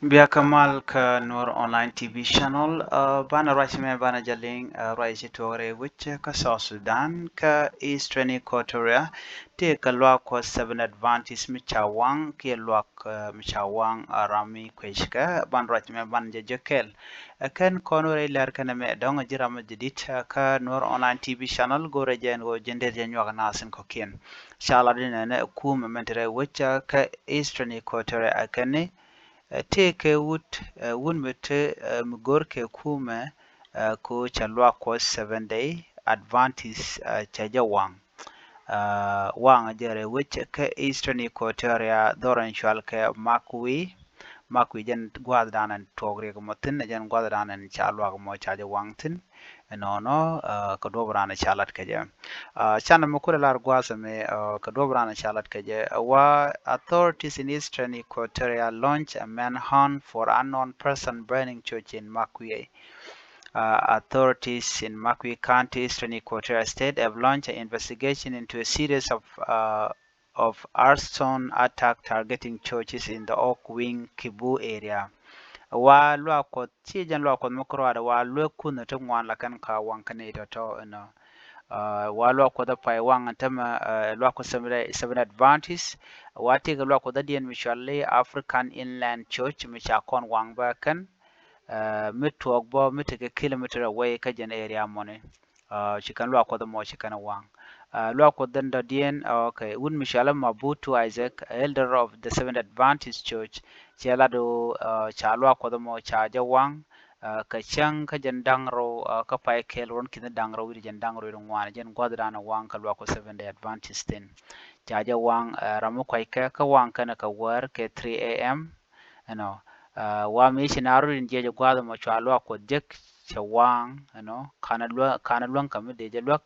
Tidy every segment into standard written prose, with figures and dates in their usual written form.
Bia Kamal ka Noor Online TV channel bana rashi me bana jaling rashi tore which ka South Sudan ka Eastern Equatoria te ka lwa ko 7 advantage mi chawang ke lwa mi chawang arami kweshka ban rashi me ban jekel kan konore lar kana me donga jira ma jidit ka Noor Online TV channel go rejen go jender jenwa nasin ko kien shala dinene ku mementere which ka Eastern Equatoria akane teke wun mete mugorke kume ko chalwa ko 7 day advantage chaja wang jere which ke Eastern Equatoria doran shwal ke makwi jen gwaddanan togre ko motin jen gwaddanan chalwa ko mo chaja tin no ko dobrana chalat keje chana mukure lar gwasa me ko dobrana chalat keje wa authorities in Eastern Equatoria launch a manhunt for unknown person burning church in Makwi. Authorities in Makwi County, Eastern Equatoria State, have launched an investigation into a series of arson attack targeting churches in the Oak Wing Kibu area. Wa lwa ko ti jan lwa ko mokro ada wa lwa kun ta ngwan la kan ka wan kan ito to no wa lwa ko da pai wan ta ma lwa ko 7 advantage wa te ga lwa ko da dien mishalle African Inland Church mi cha kon wan ba kan mitwok bo miteke kilometer away ka jan area money shi kan lwa ko da mo shi kan wan lwa ko dan da dien okay un mishala Mabutu Isaac, elder of the 7 Adventist Church chela do cha lwa ko da mo cha ja wang ka chang ka jan dangro ka pai kel ron kin dangro wi jan dangro ron wan jan gwadra na wang ka lwa ko 7 Day Adventist tin cha ja wang ramu kai ka wang kana ka war ke 3 am you know wa missionaru in je gwada mo cha lwa ko dek cha wang kana lwa kam de je lwa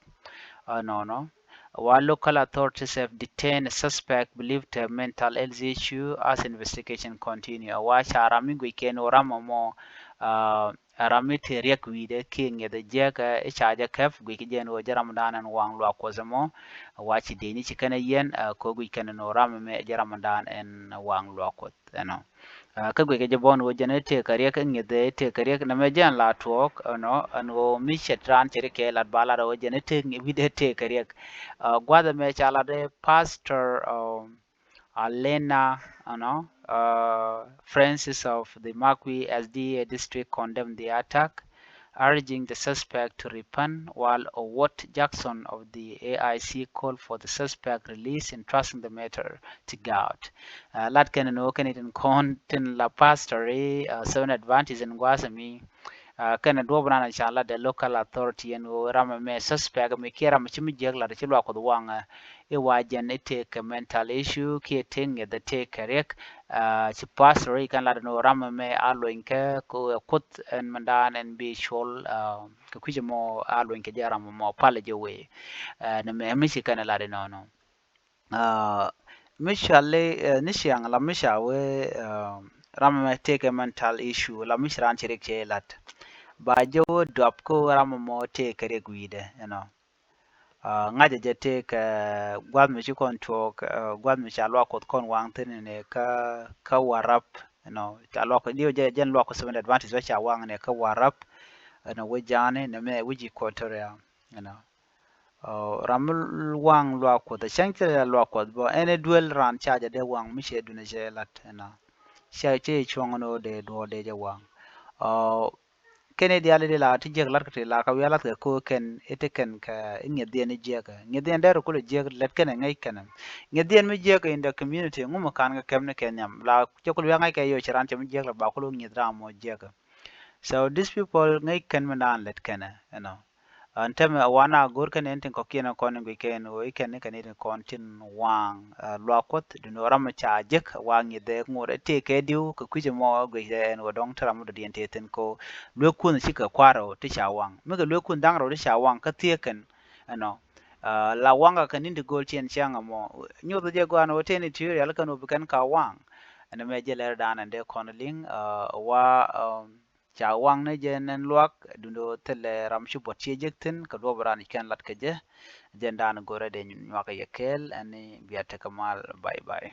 no. While local authorities have detained a suspect believed to have mental health issue as investigation continue. Watch arami weekend orama mo arami teriak wide king the jaga chaja kef weekend o jaram danan wang lo akozamo watch deni chikana yen ko weekend no ram me jaram dan en wang lo akot ka gwe ke bon wo jene te kariya ka ngede te kariya na me jan la tuok no anwo mi chetran chere ke la bala ro jene te vide te kariya gwada me chala de pastor Alena Francis of the Makwi SDA district condemned the attack, urging the suspect to repent, while Owot Jackson of the AIC called for the suspect release, entrusting the matter to God. Latken no Canadian content la pastory 7 advantage in Guasami. Kana dobra na chala the local authority and rama me suspect me kera me chimi jegla de chilwa ko wanga e wajen take a mental issue ki ting the take rek ci pastor kan la no rama me alo inke ko kut en mandan en bi shol ko kuje mo alo inke jaram mo pale je we na me mi ci kana la de no no mishalle nishiang la mishawe rama me take a mental issue la mishran chirek che lat ba jo drop ko rama mo te kare guide ngaja je te ka gwad mi kon to gwad mi cha lo ko kon wang tin ne ka warap cha lo ko dio je jen lo ko 7 advantage wa cha wang ne ka warap we jane ne me wiji ko toria ram wang lo ko da changte lo ko bo ene duel ran cha je de wang mi she du ne je lat sha che chong no de do de je wang kene diale de la ti jeg lar kete la ka wela ko ken ete ken ka ngedien ni jeg ngedien der ko le jeg let ken ngai ken ngedien mi jeg in the community ngum kan ga kem ne ken yam la ko ko ngai ka yo chiran te mi jeg la ba ko ngedra mo jeg so these people ngai ken man let ken antem wana gor ken enten ko kina kon ngi ken o ken ne ken eten kon tin wang lokot du no ram cha jek wang de ngore te ke diu ko kuje mo gwe en o dong tra mo de enten ten ko lwe kun shi ka kwaro ti cha wang me ga lwe kun dang ro ti cha wang ka tie ken la wanga kan indi gol chen changa mo nyu de go an o ten ti yal kan o kan ka wang ana me je ler dan ande kon ling wa cha wang ne je nen luak dundo tele ram shu bot che jekten ka do bran ken lat ke je dan gore de nywa ka yekel ani biate kamal bye bye